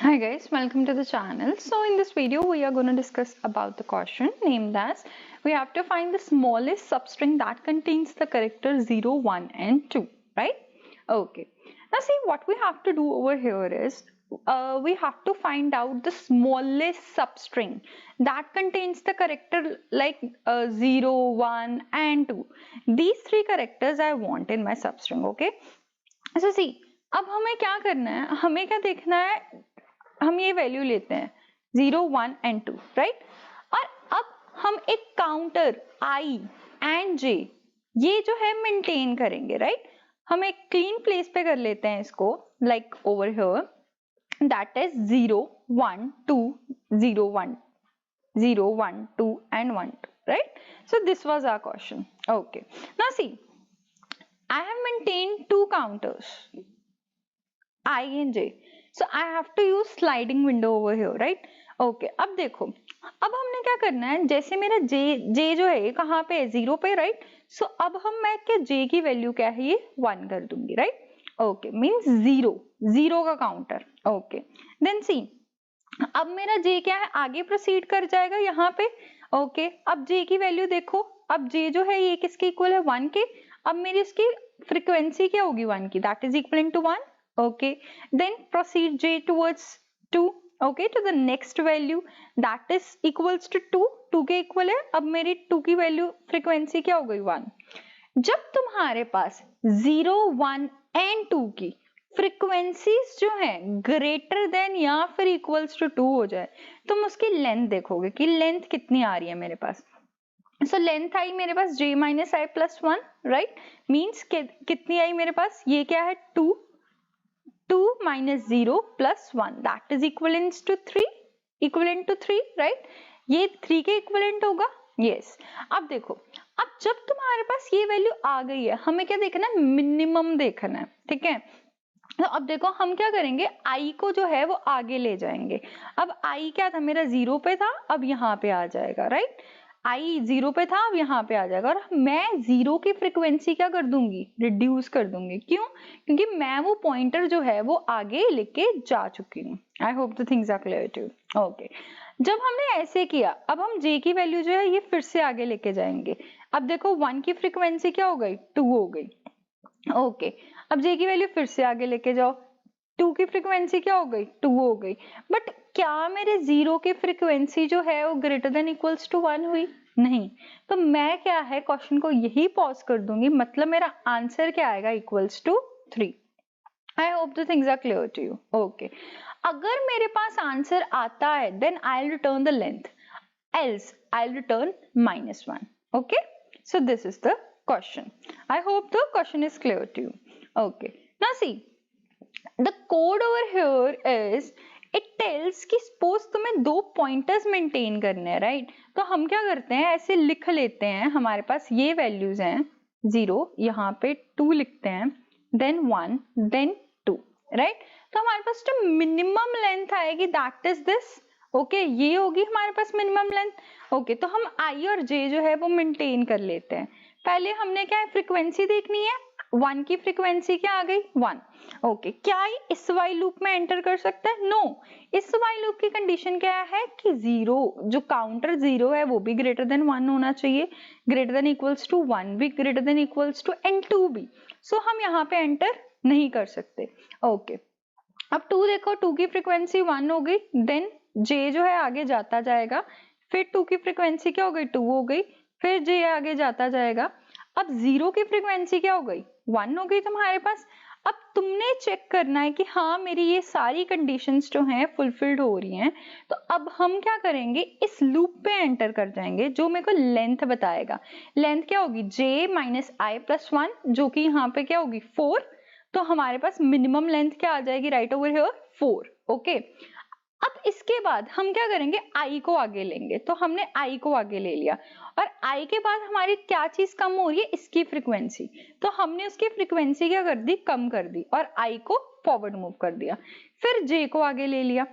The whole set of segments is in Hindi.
Hi guys, welcome to the channel. So in this video we are going to discuss about the question named as we have to find the smallest substring that contains the character 0, 1 and 2, right? Okay. Now see what we have to do over here is we have to find out the smallest substring that contains the character like 0, 1 and 2. These three characters I want in my substring, okay? So see, अब हमें क्या करना है, हमें क्या देखना है, हम ये वैल्यू लेते हैं 0, 1 एंड 2, राइट? और अब हम एक काउंटर i एंड j ये जो है मेंटेन करेंगे, राइट? हम एक क्लीन प्लेस पे कर लेते हैं इसको, like over here, that is 0, 1, 2, 0, 1, 0, 1, 2 and 1, 2, right? So this was our question. Okay, now see, I have maintained two counters I and j, so I have to use sliding window over here, right? Okay, अब देखो, अब हमने क्या करना है, जैसे मेरा j जो है ये कहाँ पे है, 0 पे, राइट? सो अब मैं क्या j की वैल्यू क्या है, ये 1 कर दूंगी, राइट? ओके, मीन्स 0 का काउंटर. ओके, देन सी, अब मेरा j क्या है, आगे प्रोसीड कर जाएगा यहाँ पे. ओके, अब j की वैल्यू देखो, अब j जो है ये किसके इक्वल है, 1 के. अब मेरी उसकी फ्रीक्वेंसी क्या होगी 1 की, that is equal to 1. Okay, then proceed j towards 2, okay, to the next value that is equals to 2 के इक्वल है. अब मेरी 2 की वैल्यू फ्रीक्वेंसी क्या हो गई, 1. जब तुम्हारे पास 0, 1 एंड 2 की फ्रीक्वेंसीज जो है ग्रेटर देन या फिर इक्वल्स टू 2 हो जाए, तुम उसकी लेंथ देखोगे कि लेंथ कितनी आ रही है मेरे पास. सो लेंथ आई मेरे पास j माइनस आई प्लस 1, राइट? मीन्स कितनी आई मेरे पास, ये क्या है 2 minus 0 plus 1, that is equivalent to 3, right? ये 3 के इक्विवेलेंट होगा. yes. अब देखो, अब जब तुम्हारे पास ये वैल्यू आ गई है, हमें क्या देखना है, मिनिमम देखना है, ठीक है? तो अब देखो हम क्या करेंगे, i को जो है वो आगे ले जाएंगे. अब i क्या था, मेरा 0 पे था, अब यहाँ पे आ जाएगा, राइट? i 0 पे था, अब यहाँ पे आ जाएगा. और मैं 0 की फ्रीक्वेंसी क्या कर दूंगी, रिड्यूस कर दूंगी. क्यों? क्योंकि मैं वो पॉइंटर जो है वो आगे लेके जा चुकी हूँ. I hope the things are clear to you. Okay, जब हमने ऐसे किया, अब हम j की वैल्यू जो है ये फिर से आगे लेके जाएंगे. अब देखो 1 की फ्रीक्वेंसी क्या हो गई, 2 हो गई. ओके, अब j की वैल्यू फिर से आगे लेके जाओ, 2 की फ्रीक्वेंसी क्या हो गई, 2 हो गई. बट क्या मेरे 0 की फ्रीक्वेंसी जो है वो ग्रेटर देन इक्वल्स टू 1 हुई? नहीं. तो मैं क्या है, क्वेश्चन को यही पॉज कर दूंगी, मतलब मेरा आंसर क्या आएगा, equals to 3. I hope the things are clear to you. Okay, अगर मेरे पास आंसर आता है then I will return the length, else I will return -1. Okay, so this is the question. I hope the question is clear to you. Okay, now see, the code over here is it tells कि suppose तुम्हें दो पॉइंटर्स मेंटेन करने हैं, राइट? तो हम क्या करते हैं, ऐसे लिख लेते हैं, हमारे पास ये वैल्यूज हैं, 0 यहाँ पे 2 लिखते हैं, देन 1 देन 2, राइट? तो हमारे पास जो मिनिमम लेंथ आएगी दैट इज दिस. ओके, ये होगी हमारे पास मिनिमम लेंथ. ओके, तो हम i और j जो है वो मेंटेन कर लेते हैं. पहले हमने क्या है, फ्रीक्वेंसी देखनी है. 1 की फ्रीक्वेंसी क्या आ गई, 1. ओके, क्या ये इस वाइल लूप में एंटर कर सकता है? नो. इस वाइल लूप की कंडीशन क्या है कि 0 जो काउंटर 0 है वो भी ग्रेटर देन 1 होना चाहिए, ग्रेटर देन इक्वल्स टू 1 भी greater than equals to and 2 भी. सो हम यहाँ पे एंटर नहीं कर सकते. ओके, अब 2 देखो, 2 की फ्रीक्वेंसी 1 हो गई, देन j जो है आगे जाता जाएगा, फिर 2 की फ्रीक्वेंसी क्या हो गई, 2 हो गई, फिर j आगे जाता जाएगा. अब 0 की फ्रीक्वेंसी क्या हो गई, 1 हो गई तुम्हारे पास. अब तुमने चेक करना है कि हाँ मेरी ये सारी कंडीशंस जो हैं फुलफिल्ड हो रही हैं. तो अब हम क्या करेंगे, इस लूप पे एंटर कर जाएंगे जो मेरे को लेंथ बताएगा. लेंथ क्या होगी, j माइनस आई प्लस 1, जो कि यहाँ पे क्या होगी 4. तो हमारे पास मिनिमम लेंथ क्या आ जाएगी, राइट ओवर हियर 4. ओके, अब इसके बाद हम क्या करेंगे, i को आगे लेंगे. तो हमने i को आगे ले लिया, और i के बाद हमारी क्या चीज कम हो रही है, इसकी फ्रीक्वेंसी. तो हमने उसकी फ्रीक्वेंसी क्या कर दी, कम कर दी, और i को फॉरवर्ड मूव कर दिया. फिर j को आगे ले लिया,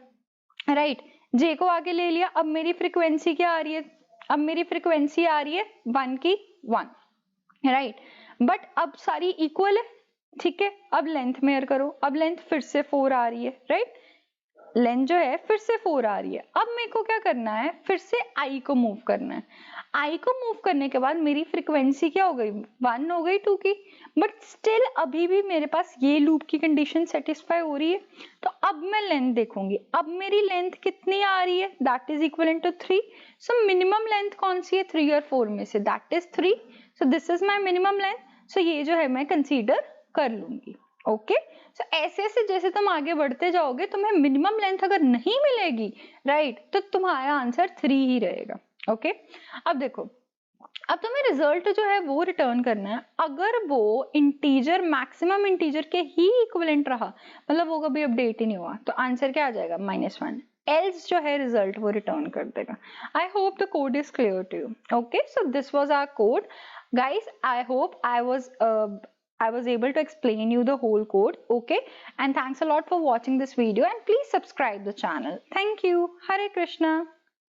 राइट? j को आगे ले लिया. अब मेरी फ्रीक्वेंसी क्या आ रही है, अब मेरी फ्रीक्वेंसी आ रही है 1 की 1, राइट? बट अब सारी इक्वल है, ठीक है? अब लेंथ मेजर करो, अब लेंथ फिर से 4 आ रही है, राइट? लेंथ जो है फिर से 4 आ रही है। अब मेरे को क्या करना है, फिर से i को मूव करना है। i को मूव करने के बाद मेरी फ्रीक्वेंसी क्या हो गई, 1 हो गई 2 की, बट स्टिल अभी भी मेरे पास ये लूप की कंडीशन सेटिस्फाई हो रही है। तो अब मैं लेंथ देखूंगी, अब मेरी लेंथ कितनी आ रही है, that is equal to 3। So minimum length कौन सी है, 3 और 4 में से, that is 3। So this is my minimum length. सो ये जो है मैं कंसीडर कर लूंगी। ओके, सो ऐसे ऐसे जैसे तुम आगे बढ़ते जाओगे तुम्हें मिनिमम लेंथ अगर नहीं मिलेगी, राइट, तो तुम्हारा आंसर 3 ही रहेगा। ओके, अब देखो, अब तुम्हें रिजल्ट जो है वो रिटर्न करना है। अगर वो इंटीजर मैक्सिमम इंटीजर के ही इक्विवेलेंट रहा, मतलब वो कभी अपडेट ही नहीं हुआ, तो आंसर क्या आ जाएगा, -1। एल्स जो है रिजल्ट वो रिटर्न कर देगा। I hope the code is clear to you. Okay, so this was our code guys. I hope I was able to explain you the whole code. Okay, and thanks a lot for watching this video, and please subscribe the channel. Thank you. Hare Krishna.